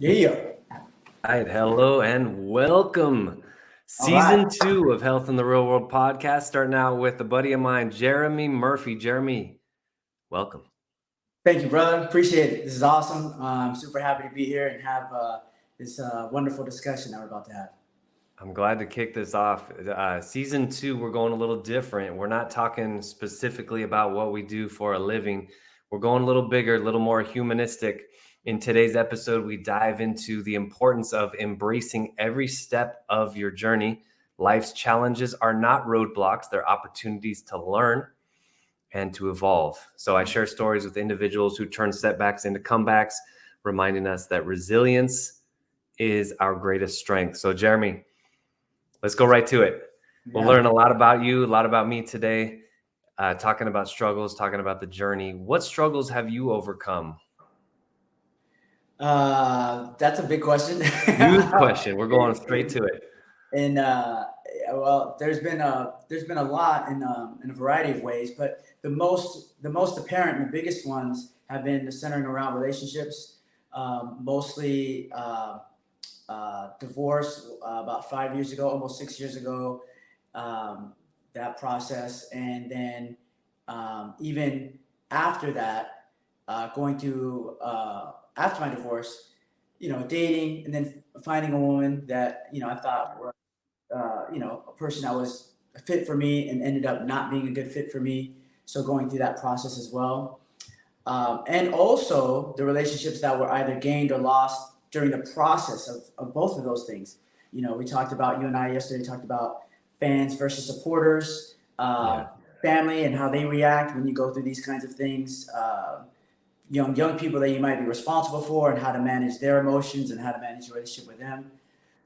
Yeah. All right. Hello and welcome. Season 2 of Health in the Real World podcast, starting out with a buddy of mine, Jeremy Murphy. Jeremy, welcome. Thank you, brother. Appreciate it. This is awesome. I'm super happy to be here and have this wonderful discussion that we're about to have. I'm glad to kick this off. Season 2, we're going a little different. We're not talking specifically about what we do for a living. We're going a little bigger, a little more humanistic. In today's episode, we dive into the importance of embracing every step of your journey. Life's challenges are not roadblocks. They're opportunities to learn and to evolve. So I share stories with individuals who turn setbacks into comebacks, reminding us that resilience is our greatest strength. So Jeremy, let's go right to it. We'll learn a lot about you, a lot about me today, talking about struggles, talking about the journey. What struggles have you overcome? That's a big question. Huge question. We're going straight to it. And well, there's been a lot in a variety of ways, but the most apparent and the biggest ones have been centering around relationships, mostly divorce about 5 years ago, almost 6 years ago, that process, and then even after that, going through after my divorce, dating, and then finding a woman that I thought were a person that was a fit for me, and ended up not being a good fit for me. So going through that process as well, and also the relationships that were either gained or lost during the process of both of those things. We talked about, you and I yesterday talked about fans versus supporters, family and how they react when you go through these kinds of things, young people that you might be responsible for, and how to manage their emotions and how to manage your relationship with them.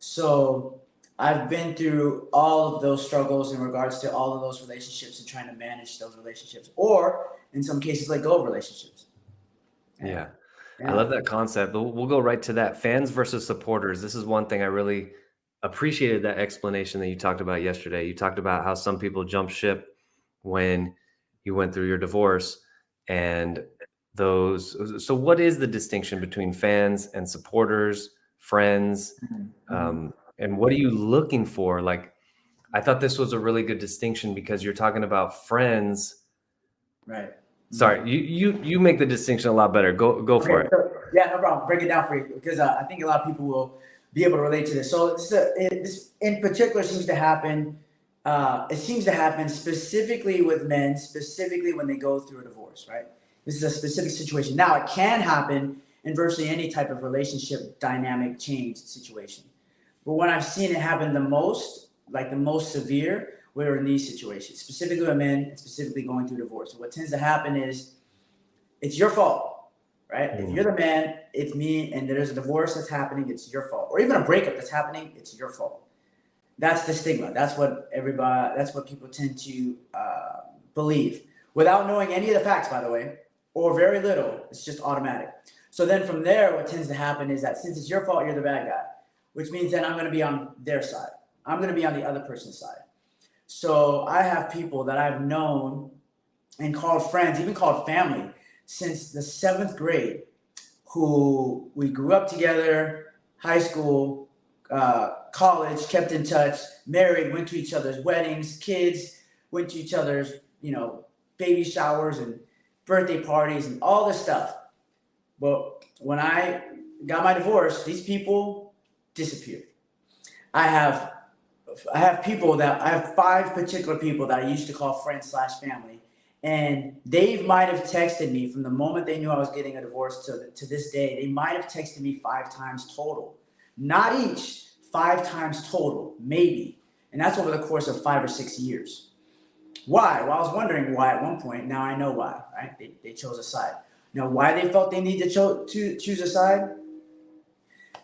So I've been through all of those struggles in regards to all of those relationships and trying to manage those relationships, or in some cases, let go of relationships. Yeah. I love that concept. We'll go right to that. Fans versus supporters. This is one thing I really appreciated, that explanation that you talked about yesterday. You talked about how some people jump ship when you went through your divorce, and so what is the distinction between fans and supporters, friends? And what are you looking for? Like, I thought this was a really good distinction because you're talking about friends. Right. Sorry, you make the distinction a lot better. Go for it. So, yeah, no problem. Break it down for you because I think a lot of people will be able to relate to this. So this in particular seems to happen. It seems to happen specifically with men, specifically when they go through a divorce. Right. This is a specific situation. Now it can happen in virtually any type of relationship dynamic change situation. But when I've seen it happen the most, like the most severe, we're in these situations, specifically with men, and specifically going through divorce. So what tends to happen is it's your fault, right? If you're the man, it's me, and there's a divorce that's happening, it's your fault. Or even a breakup that's happening, it's your fault. That's the stigma. That's what people tend to believe without knowing any of the facts, by the way, or very little. It's just automatic. So then from there, what tends to happen is that since it's your fault, you're the bad guy, which means then I'm going to be on their side. I'm going to be on the other person's side. So I have people that I've known and called friends, even called family, since the 7th grade, who we grew up together, high school, college, kept in touch, married, went to each other's weddings, kids, went to each other's, baby showers and birthday parties and all this stuff. But when I got my divorce, these people disappeared. I have 5 particular people that I used to call friends / family. And they might have texted me from the moment they knew I was getting a divorce to this day. They might have texted me 5 times total. Not each, 5 times total, maybe. And that's over the course of 5 or 6 years. Why? Well, I was wondering why at one point. Now I know why, right? They chose a side. Now, why they felt they need to choose a side?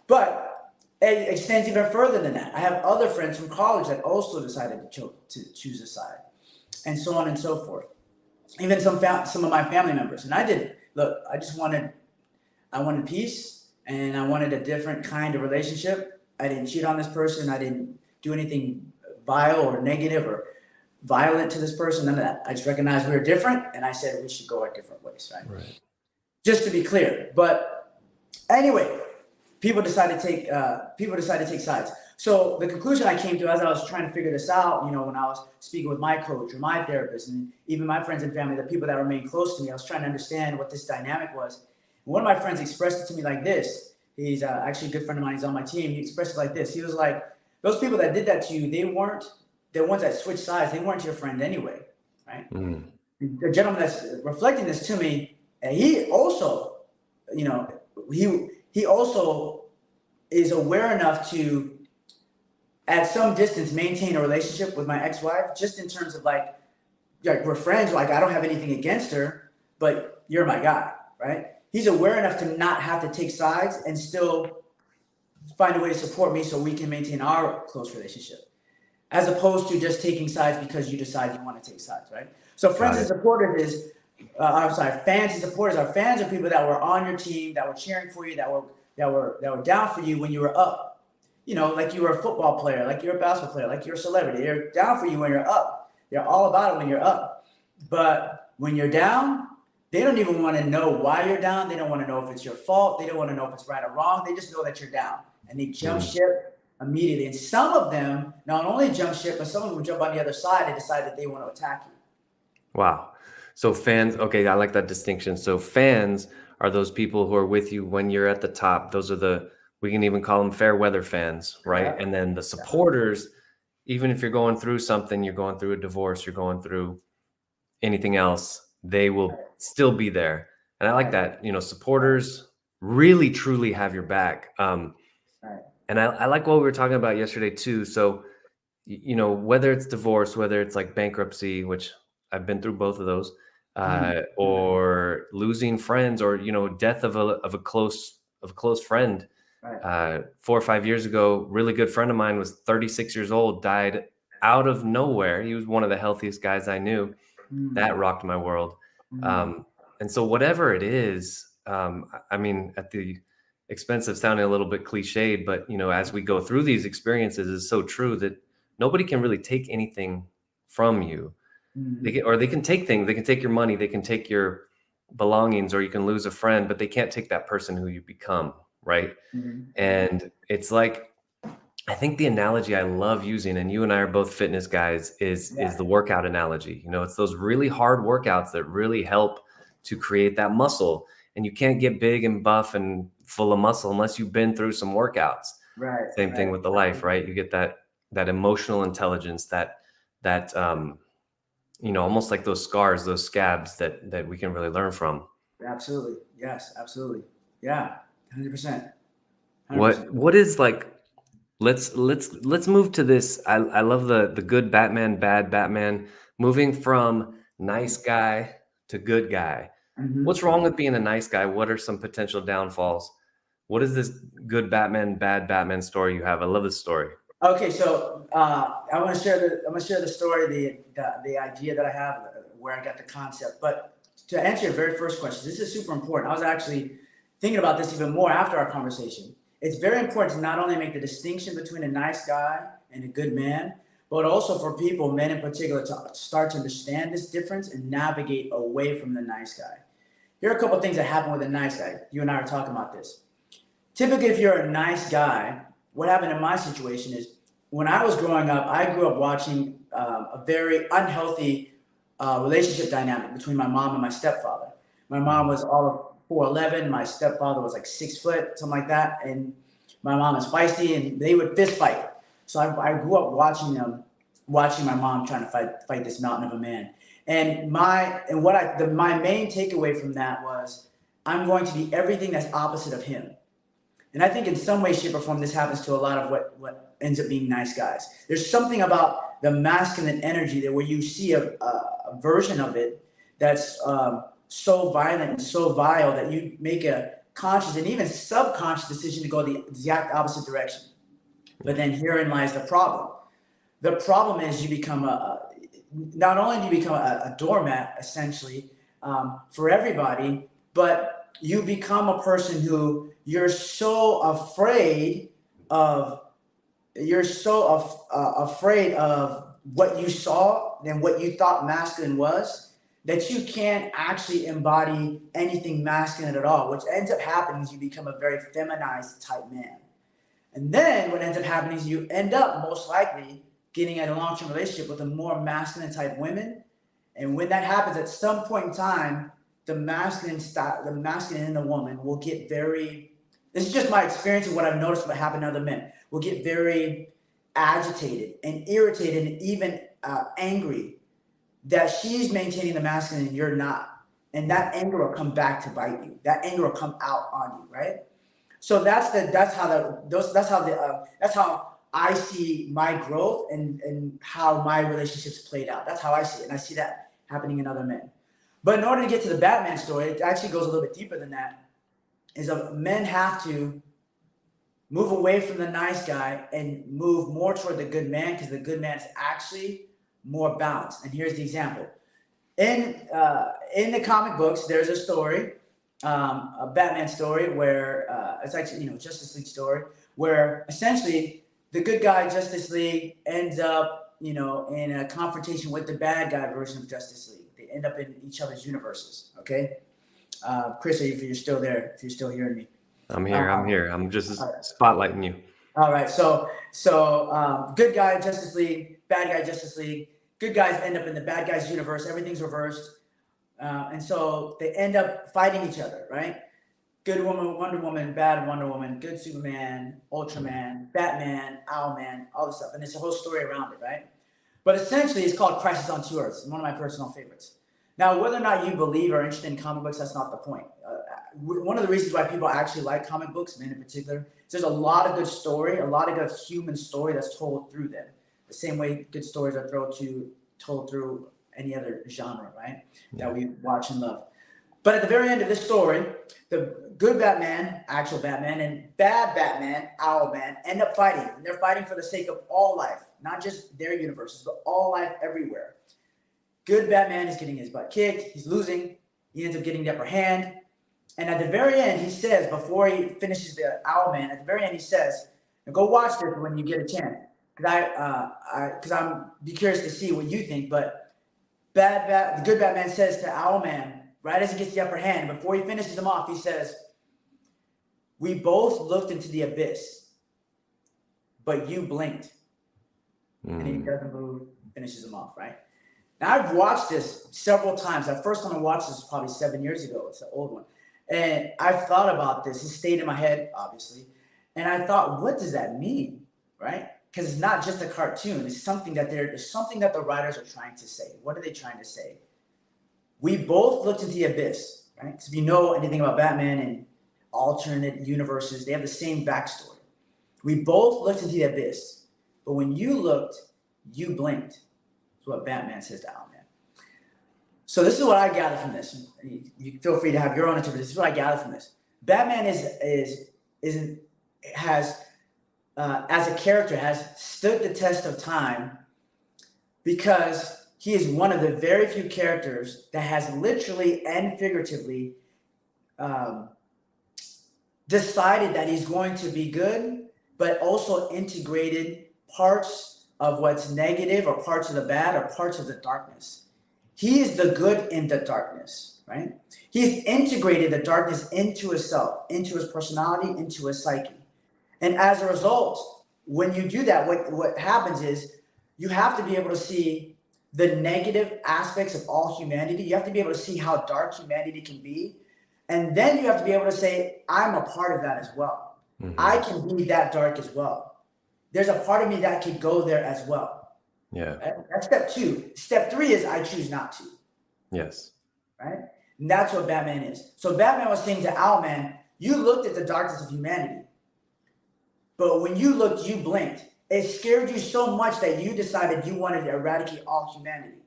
But it extends even further than that. I have other friends from college that also decided to choose a side, and so on and so forth. Even some of my family members. And I did. Look, I wanted peace, and I wanted a different kind of relationship. I didn't cheat on this person. I didn't do anything vile or negative or violent to this person. None of that. I just recognized we were different, and I said we should go our different ways. Right. Just to be clear. But anyway, people decided to take sides. So the conclusion I came to as I was trying to figure this out, when I was speaking with my coach or my therapist and even my friends and family, the people that remain close to me, I was trying to understand what this dynamic was. And one of my friends expressed it to me like this. He's actually a good friend of mine. He's on my team. He expressed it like this. He was like, those people that did that to you, they weren't the ones that switched sides. They weren't your friend anyway, right? Mm. The gentleman that's reflecting this to me, and he also, he also is aware enough to, at some distance, maintain a relationship with my ex-wife, just in terms of like we're friends. Like I don't have anything against her, but you're my guy, right? He's aware enough to not have to take sides and still find a way to support me so we can maintain our close relationship, as opposed to just taking sides because you decide you want to take sides, right? So friends and supporters fans and supporters. Our fans are people that were on your team, that were cheering for you, that were down for you when you were up. Like you were a football player, like you're a basketball player, like you're a celebrity. They're down for you when you're up. They're all about it when you're up. But when you're down, they don't even want to know why you're down. They don't want to know if it's your fault. They don't want to know if it's right or wrong. They just know that you're down. And they jump ship immediately. And some of them not only jump ship, but some of them jump on the other side and decide that they want to attack you. Wow. So fans, okay, I like that distinction. So fans are those people who are with you when you're at the top. Those are we can even call them fair weather fans, right? Yeah. And then the supporters, even if you're going through something, you're going through a divorce, you're going through anything else, they will still be there. And I like that, supporters really, truly have your back. And I like what we were talking about yesterday too. So, whether it's divorce, whether it's like bankruptcy, which I've been through both of those, or losing friends, or, death of a close friend. Right. 4 or 5 years ago, really good friend of mine was 36 years old, died out of nowhere. He was one of the healthiest guys I knew. That rocked my world. And so whatever it is, at the expense of sounding a little bit cliched, but, as we go through these experiences, it's so true that nobody can really take anything from you. They can take things. They can take your money. They can take your belongings, or you can lose a friend, but they can't take that person who you become. Right. And it's like I think the analogy I love using, and you and I are both fitness guys, is Yeah, the workout analogy. You know, it's those really hard workouts that really help to create that muscle. And you can't get big and buff and full of muscle unless you've been through some workouts. right, Same thing right. with the life, right? You get that emotional intelligence, that you know, almost like those scars, those scabs that we can really learn from. Absolutely. Yes, absolutely. Yeah, 100%. 100%. What is like let's move to this. I love the good Batman, bad Batman, moving from nice guy to good guy. Hmm. What's wrong with being a nice guy? What are some potential downfalls? What is this good Batman, bad Batman story you have? I love this story. Okay, so I'm gonna share the story, the idea that I have, where I got the concept. But to answer your very first question, this is super important. I was actually thinking about this even more after our conversation. It's very important to not only make the distinction between a nice guy and a good man, but also for people, men in particular, to start to understand this difference and navigate away from the nice guy. Here are a couple of things that happen with a nice guy. You and I are talking about this. Typically, if you're a nice guy, what happened in my situation is when I was growing up, I grew up watching a very unhealthy relationship dynamic between my mom and my stepfather. My mom was all of 4'11", my stepfather was like 6 foot, something like that, and my mom is feisty, and they would fist fight. So I grew up watching them, watching my mom trying to fight this mountain of a man. And my main takeaway from that was I'm going to be everything that's opposite of him. And I think in some way, shape, or form, this happens to a lot of what ends up being nice guys. There's something about the masculine energy there where you see a version of it that's so violent and so vile that you make a conscious and even subconscious decision to go the exact opposite direction. But then herein lies the problem. The problem is you become not only do you become a doormat essentially for everybody, but you become a person who of you're so afraid of what you saw and what you thought masculine was that you can't actually embody anything masculine at all. Which ends up happening is you become a very feminized type man. And then what ends up happening is you end up most likely getting in a long-term relationship with a more masculine type women. And when that happens, at some point in time, the masculine in the woman will get very. This is just my experience and what I've noticed what happened to other men. Will get very agitated and irritated and even angry that she's maintaining the masculine and you're not, and that anger will come back to bite you. That anger will come out on you, right? So that's how I see my growth and how my relationships played out. That's how I see it, and I see that happening in other men. But in order to get to the Batman story, it actually goes a little bit deeper than that. Is men have to move away from the nice guy and move more toward the good man because the good man is actually more balanced. And here's the example: in the comic books, there's a story, a Batman story where it's actually Justice League story where essentially the good guy Justice League ends up in a confrontation with the bad guy version of Justice League. They end up in each other's universes. Okay, Chris, if you're still there, if you're still hearing me. I'm here. I'm Uh, here. I'm just all right. spotlighting you. All right. Good guy Justice League, bad guy Justice League. Good guys end up in the bad guys universe. Everything's reversed, and so they end up fighting each other. Right? Good woman, Wonder Woman, bad Wonder Woman, good Superman, Ultraman, Batman, Owlman, all this stuff, and there's a whole story around it. Right? But essentially, it's called Crisis on Two Earths. One of my personal favorites. Now, whether or not you believe or are interested in comic books, that's not the point. One of the reasons why people actually like comic books, men in particular, is there's a lot of good story, a lot of good human story that's told through them. The same way good stories are told through any other genre, right? Yeah. That we watch and love. But at the very end of this story, the good Batman, actual Batman, and bad Batman, Owlman, end up fighting. And they're fighting for the sake of all life, not just their universes, but all life everywhere. Good Batman is getting his butt kicked. He's losing. He ends up getting the upper hand. And at the very end, he says, before he finishes the Owlman, at the very end, he says, go watch this when you get a chance. Because I'm be curious to see what you think. But the good Batman says to Owlman, right as he gets the upper hand, before he finishes him off, he says, we both looked into the abyss, but you blinked. And he Mm. doesn't move, finishes him off, right? Now, I've watched this several times. The first time I watched this was probably 7 years ago. It's an old one. And I've thought about this. It stayed in my head, obviously. And I thought, what does that mean, right? Because it's not just a cartoon. It's something that there's something that the writers are trying to say. What are they trying to say? We both looked into the abyss, right? Because if you know anything about Batman and alternate universes, they have the same backstory. We both looked into the abyss, but when you looked, you blinked. That's what Batman says to Owlman. So this is what I gather from this. You feel free to have your own interpretation. This is what I gather from this. Batman has as a character has stood the test of time because he is one of the very few characters that has literally and figuratively decided that he's going to be good, but also integrated parts of what's negative or parts of the bad or parts of the darkness. He is the good in the darkness, right? He's integrated the darkness into himself, into his personality, into his psyche. And as a result, when you do that, what happens is you have to be able to see the negative aspects of all humanity. You have to be able to see how dark humanity can be. And then you have to be able to say, I'm a part of that as well. Mm-hmm. I can be that dark as well. There's a part of me that could go there as well. Yeah. Right? That's step 2. Step 3 is I choose not to. Yes. Right? And that's what Batman is. So Batman was saying to Owlman, you looked at the darkness of humanity. But when you looked, you blinked. It scared you so much that you decided you wanted to eradicate all humanity.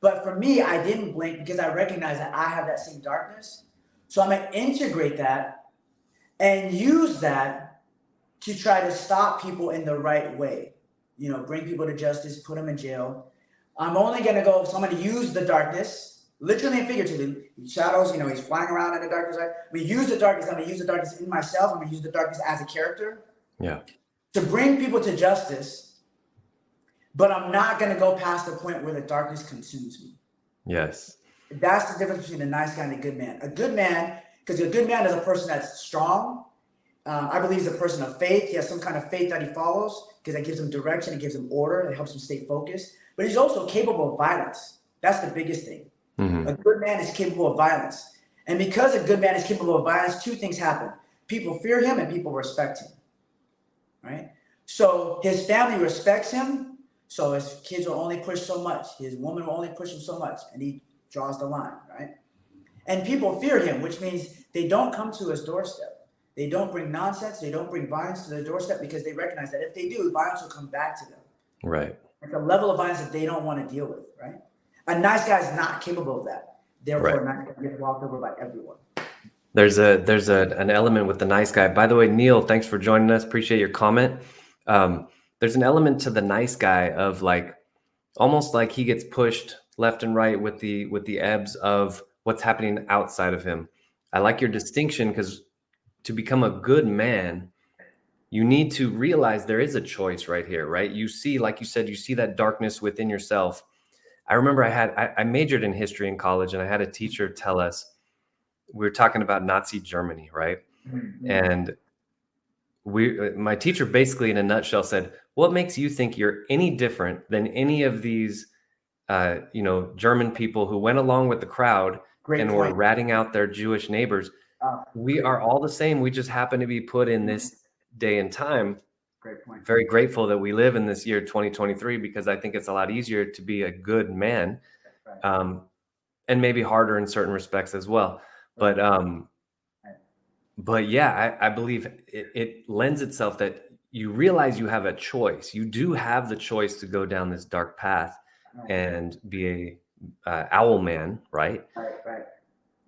But for me, I didn't blink because I recognize that I have that same darkness. So I'm going to integrate that and use that to try to stop people in the right way. You know, bring people to justice, put them in jail. I'm only going to go, so I'm going to use the darkness, literally and figuratively. Shadows, you know, he's flying around in the darkness. Right? I'm going to use the darkness. I'm going to use the darkness in myself. I'm going to use the darkness as a character. Yeah. To bring people to justice, but I'm not going to go past the point where the darkness consumes me. Yes. That's the difference between a nice guy and a good man. A good man, because a good man is a person that's strong. I believe he's a person of faith. He has some kind of faith that he follows because that gives him direction, it gives him order, it helps him stay focused. But he's also capable of violence. That's the biggest thing. Mm-hmm. A good man is capable of violence. And because a good man is capable of violence, 2 things happen. People fear him and people respect him. Right? So his family respects him. So his kids will only push so much. His woman will only push him so much. And he draws the line, right? And people fear him, which means they don't come to his doorstep. They don't bring nonsense. They don't bring violence to their doorstep because they recognize that if they do, violence will come back to them. Right. It's a level of violence that they don't want to deal with, right? A nice guy is not capable of that. Therefore, right. A nice guy gets walked over by everyone. There's an element with the nice guy. By the way, Neil, thanks for joining us. Appreciate your comment. There's an element to the nice guy of like, almost like he gets pushed left and right with the ebbs of what's happening outside of him. I like your distinction because to become a good man, you need to realize there is a choice right here, right? You see, like you said, you see that darkness within yourself. I remember I majored in history in college and I had a teacher tell us, we were talking about Nazi Germany, right? Mm-hmm. And my teacher basically in a nutshell said, what makes you think you're any different than any of these, German people who went along with the crowd were ratting out their Jewish neighbors? We are all the same. We just happen to be put in this day and time. Great point. Very grateful that we live in this year 2023 because I think it's a lot easier to be a good man, and maybe harder in certain respects as well. But yeah, I believe it lends itself that you realize you have a choice. You do have the choice to go down this dark path and be a owl man, right? Right.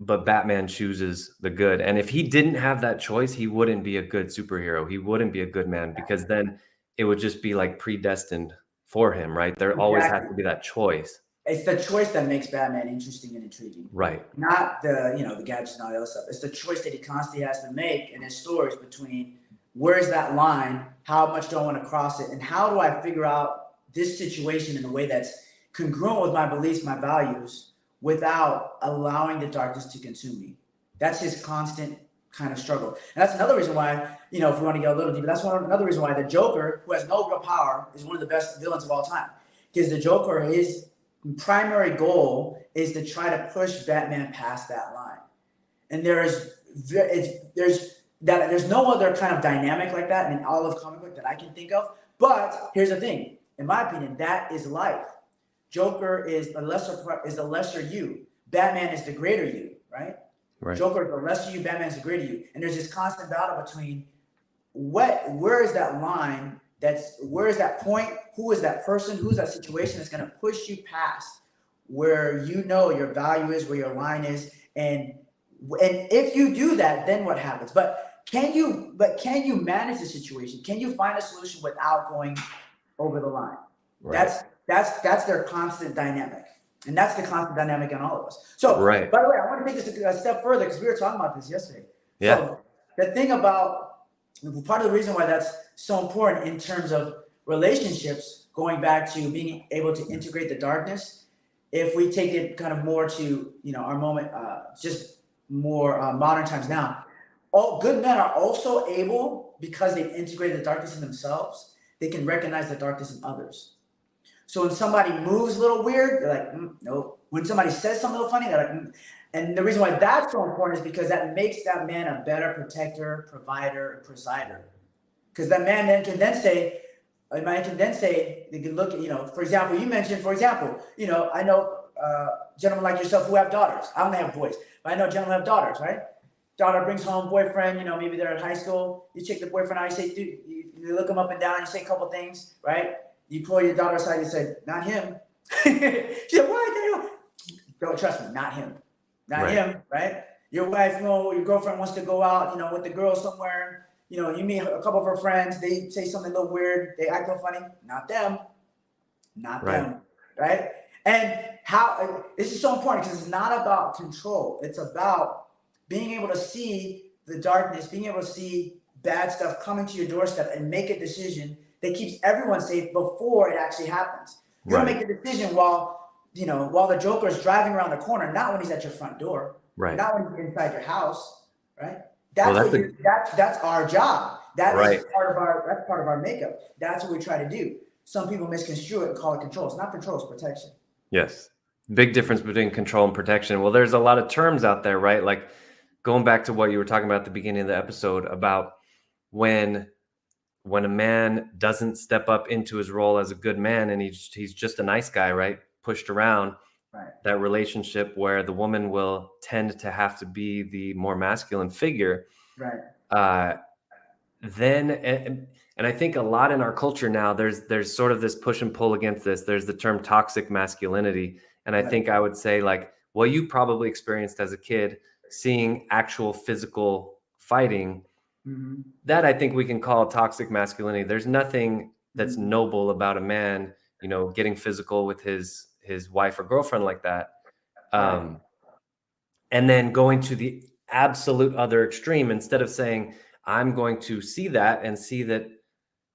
But Batman chooses the good. And if he didn't have that choice, he wouldn't be a good superhero. He wouldn't be a good man because then it would just be like predestined for him, right? There always has to be that choice. It's the choice that makes Batman interesting and intriguing. Right. Not the gadgets and all the other stuff. It's the choice that he constantly has to make in his stories between where's that line, how much do I want to cross it, and how do I figure out this situation in a way that's congruent with my beliefs, my values, without allowing the darkness to consume me. That's his constant kind of struggle. And that's another reason why, you know, if we want to get a little deeper, that's another reason why the Joker, who has no real power, is one of the best villains of all time. Because the Joker, his primary goal is to try to push Batman past that line. And there's no other kind of dynamic like that in all of comic book that I can think of. But here's the thing, in my opinion, that is life. Joker is the lesser you. Batman is the greater you, right? Right. Joker is the lesser you, Batman is the greater you. And there's this constant battle between where is that line, where is that point, who is that person, who's that situation that's going to push you past where you know your value is, where your line is, and if you do that, then what happens? But can you manage the situation? Can you find a solution without going over the line? Right. That's their constant dynamic. And that's the constant dynamic in all of us. So, right. By the way, I want to take this a step further because we were talking about this yesterday. Yeah. So the thing about, part of the reason why that's so important in terms of relationships, going back to being able to integrate the darkness, if we take it kind of more to, you know, our moment, just more modern times now, all good men are also able, because they've integrated the darkness in themselves, they can recognize the darkness in others. So when somebody moves a little weird, they're like, no. When somebody says something a little funny, they're like, And the reason why that's so important is because that makes that man a better protector, provider, and presider. Because that man then can say, they can look at, you know, for example, you know, I know gentlemen like yourself who have daughters. I only have boys, but I know gentlemen have daughters, right? Daughter brings home boyfriend, you know, maybe they're in high school. You check the boyfriend out, you say, dude, you look him up and down, you say a couple things, right? You pull your daughter aside, you say, not him. She said, what? Don't trust me, not him. Not him, right? Your wife, you know, your girlfriend wants to go out, you know, with the girl somewhere. You know, you meet a couple of her friends, they say something a little weird, they act a little funny. Not them. Not them, right? And how this is so important because it's not about control. It's about being able to see the darkness, being able to see bad stuff coming to your doorstep and make a decision that keeps everyone safe before it actually happens. You don't make the decision while the Joker is driving around the corner, not when he's at your front door, not when he's inside your house, right? That's our job. That's part of our makeup. That's what we try to do. Some people misconstrue it and call it control. It's not control, it's protection. Yes. Big difference between control and protection. Well, there's a lot of terms out there, right? Like going back to what you were talking about at the beginning of the episode about when a man doesn't step up into his role as a good man and he's just a nice guy, right? Pushed around, that relationship where the woman will tend to have to be the more masculine figure. Then, and I think a lot in our culture now, there's sort of this push and pull against this. There's the term toxic masculinity. And I think I would say like, well, you probably experienced as a kid seeing actual physical fighting. That I think we can call toxic masculinity. There's nothing that's noble about a man, you know, getting physical with his wife or girlfriend like that. And then going to the absolute other extreme, instead of saying, I'm going to see that and see that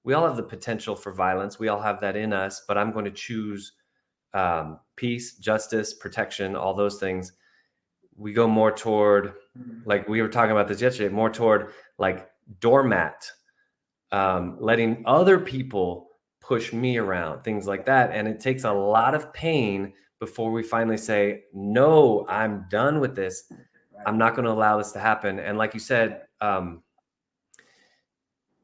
we all have the potential for violence. We all have that in us, but I'm going to choose peace, justice, protection, all those things. We go more toward, like we were talking about this yesterday, more toward like doormat, letting other people push me around, things like that. And it takes a lot of pain before we finally say, no, I'm done with this. I'm not going to allow this to happen. And like you said,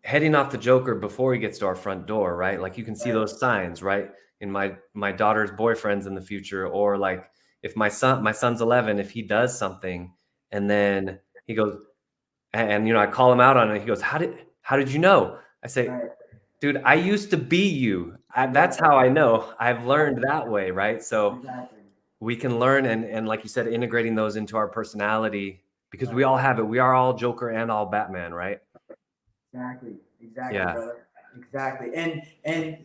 heading off the Joker before he gets to our front door, right? Like you can see those signs, right? In my daughter's boyfriends in the future, or like if my son's 11, if he does something and then he goes, and you know, I call him out on it. He goes, how did you know? I say, dude, I used to be you. That's how I know. I've learned that way, right? So we can learn and like you said, integrating those into our personality, because we all have it. We are all Joker and all Batman, right? Exactly, brother. Exactly.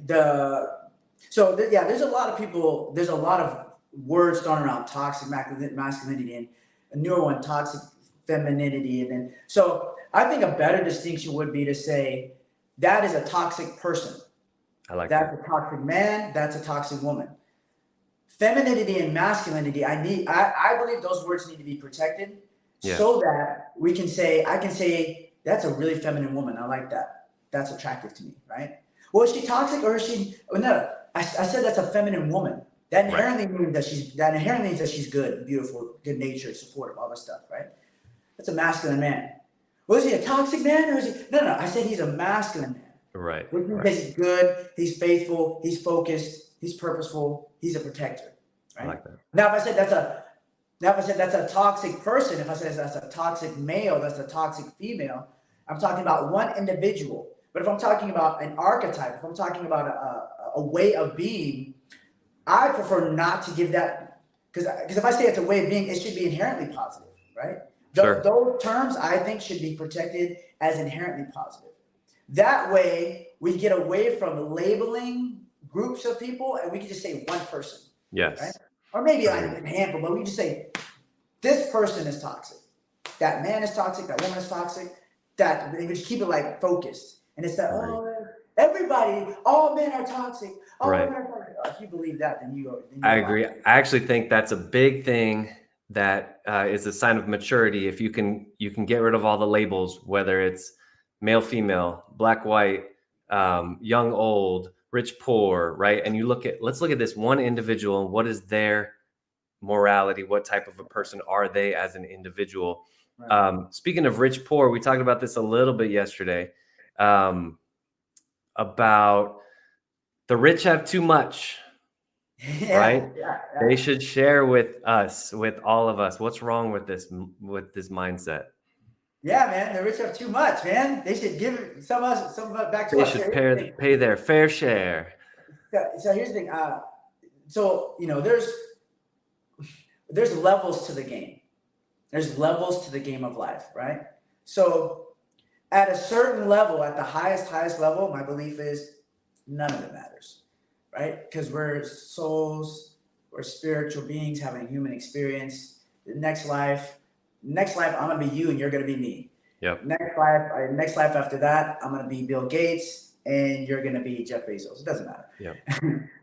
There's a lot of people, there's a lot of words thrown around toxic masculinity and a newer one, toxic femininity. And then, so I think a better distinction would be to say that is a toxic person. I like that's a toxic man. That's a toxic woman. Femininity and masculinity. I believe those words need to be protected. Yeah. so that I can say, that's a really feminine woman. I like that. That's attractive to me, right? Well, is she toxic or is she? Oh, no, I said that's a feminine woman. That Right. inherently means that she's good, beautiful, good natured, supportive, all that stuff, right? That's a masculine man. Was he a toxic man or is he? No, no. I said he's a masculine man. Right. Which means Right. that he's good, he's faithful, he's focused, he's purposeful, he's a protector, I right? like that. Now, if I said that's a toxic person, if I said that's a toxic male, that's a toxic female, I'm talking about one individual. But if I'm talking about an archetype, if I'm talking about a way of being, I prefer not to give that, because if I say it's a way of being, it should be inherently positive, right? Sure. Those terms I think should be protected as inherently positive. That way, we get away from labeling groups of people, and we can just say one person, Yes. right? Or maybe like a handful, but we just say this person is toxic, that man is toxic, that woman is toxic. That we just keep it like focused, and it's that everybody, all men are toxic, all women are toxic. If you believe that, then you. I agree. I actually think that's a big thing that is a sign of maturity. If you can get rid of all the labels, whether it's male, female, black, white, young, old, rich, poor, right? And let's look at this one individual and what is their morality? What type of a person are they as an individual? Right. Speaking of rich, poor, we talked about this a little bit yesterday, about the rich have too much. Yeah, right? Yeah. They should share with us, with all of us. What's wrong with this mindset? Yeah, man, the rich have too much, man. They should give some of us back to us. They should pay their fair share. So here's the thing. So there's levels to the game. There's levels to the game of life, right? So at a certain level, at the highest level, my belief is none of it matters. Right? Because we're souls, we're spiritual beings having a human experience. The next life, I'm gonna be you and you're gonna be me. Yep. Next life after that, I'm gonna be Bill Gates and you're gonna be Jeff Bezos. It doesn't matter. Yep.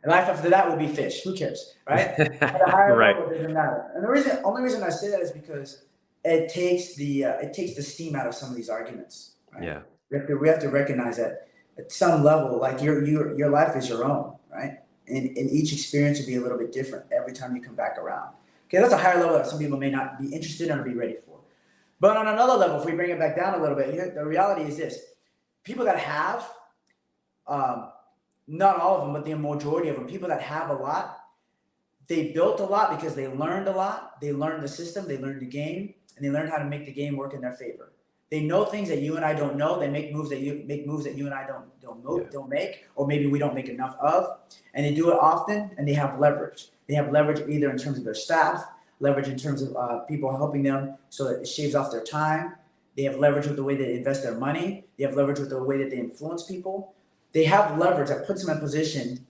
Life after that will be fish. Who cares? Right? At a higher level, it doesn't matter. And the only reason I say that is because it takes the steam out of some of these arguments. Right? Yeah. We have to recognize that at some level, like your life is your own, right? And each experience will be a little bit different every time you come back around. Okay, that's a higher level that some people may not be interested in or be ready for. But on another level, if we bring it back down a little bit, the reality is this: people that have, not all of them, but the majority of them, people that have a lot, they built a lot because they learned a lot. They learned the system, they learned the game, and they learned how to make the game work in their favor. They know things that you and I don't know. They make moves that you and I don't make, or maybe we don't make enough of. And they do it often, and they have leverage. They have leverage either in terms of their staff, leverage in terms of people helping them so that it shaves off their time. They have leverage with the way they invest their money. They have leverage with the way that they influence people. They have leverage that puts them in positions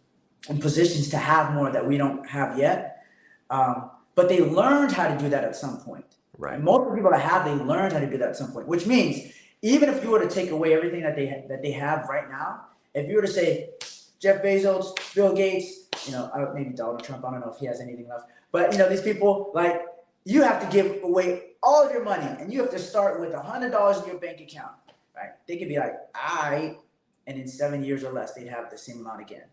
to have more that we don't have yet. But they learned how to do that at some point. Right. And most of the people that they learned how to do that at some point, which means even if you were to take away everything that they have right now, if you were to say Jeff Bezos, Bill Gates, maybe Donald Trump, I don't know if he has anything left, but these people, like, you have to give away all of your money and you have to start with $100 in your bank account, right? They could be like, and in 7 years or less, they'd have the same amount again.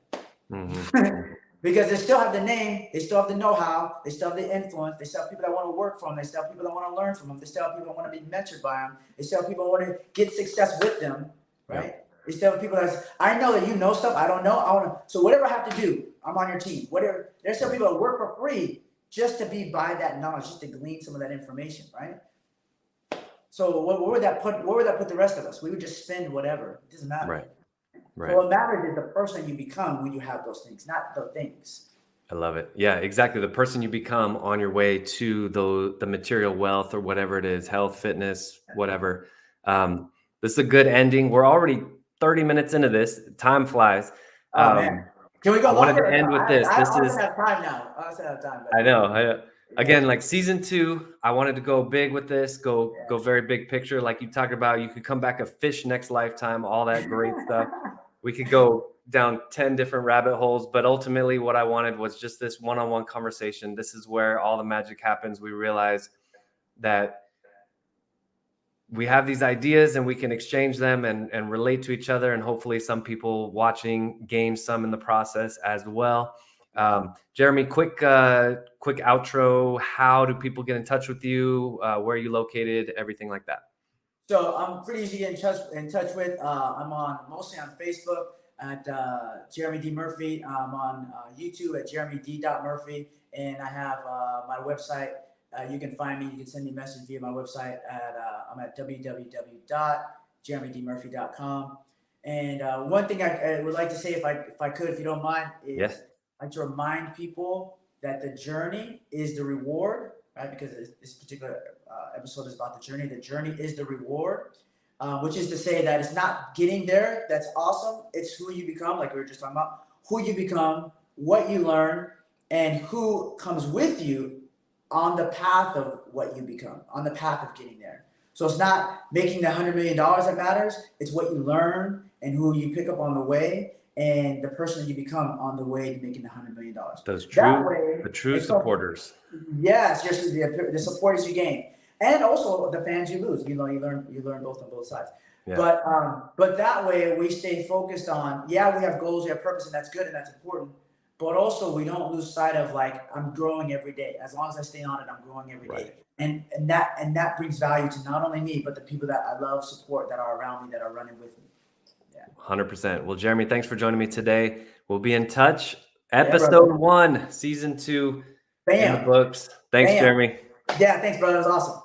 Mm-hmm. Because they still have the name, they still have the know-how, they still have the influence, they still have people that want to work for them, they still have people that want to learn from them, they still have people that want to be mentored by them, they still have people that want to get success with them, right? Yep. They still have people I know that you know stuff I don't know, so whatever I have to do, I'm on your team. Whatever, there's still people that work for free just to be by that knowledge, just to glean some of that information, right? So where would that put the rest of us? We would just spend whatever. It doesn't matter. Right. So what matters is the person you become when you have those things, not the things. I love it. Yeah, exactly. The person you become on your way to the material wealth or whatever it is, health, fitness, whatever. This is a good ending. We're already 30 minutes into this. Time flies. Oh, man. Can we go longer? I wanted to end with this. I also have time now. I also have time. I know. Again, like season 2, I wanted to go big with this, go very big picture. Like you talked about, you could come back a fish next lifetime, all that great stuff. We could go down 10 different rabbit holes, but ultimately what I wanted was just this one-on-one conversation. This is where all the magic happens. We realize that we have these ideas and we can exchange them and relate to each other, and hopefully some people watching gain some in the process as well. Jeremy, quick outro. How do people get in touch with you? Where are you located? Everything like that. So I'm pretty easy to get in touch with. I'm mostly on Facebook at Jeremy D. Murphy. I'm on YouTube at jeremyd.murphy, and I have my website. You can find me. You can send me a message via my website I'm at www.jeremydmurphy.com. And one thing I would like to say, if I could, if you don't mind, is Yes. I'd like to remind people that the journey is the reward, right? Because this particular episode is about the journey. The journey is the reward, which is to say that it's not getting there that's awesome. It's who you become, like we were just talking about, who you become, what you learn, and who comes with you on the path of what you become, on the path of getting there. So it's not making the $100 million that matters. It's what you learn and who you pick up on the way, and the person you become on the way to making the $100 million. Those the true supporters. Yes, just the supporters you gain, and also the fans you lose. You learn both on both sides. Yeah. But that way we stay focused on. Yeah, we have goals, we have purpose, and that's good and that's important. But also we don't lose sight of, like, I'm growing every day. As long as I stay on it, I'm growing every day. And that brings value to not only me, but the people that I love, support, that are around me, that are running with me. Yeah. 100%. Well, Jeremy, thanks for joining me today. We'll be in touch. Episode 1, season 2 in the books. Thanks, Jeremy. Yeah, thanks, brother. It was awesome.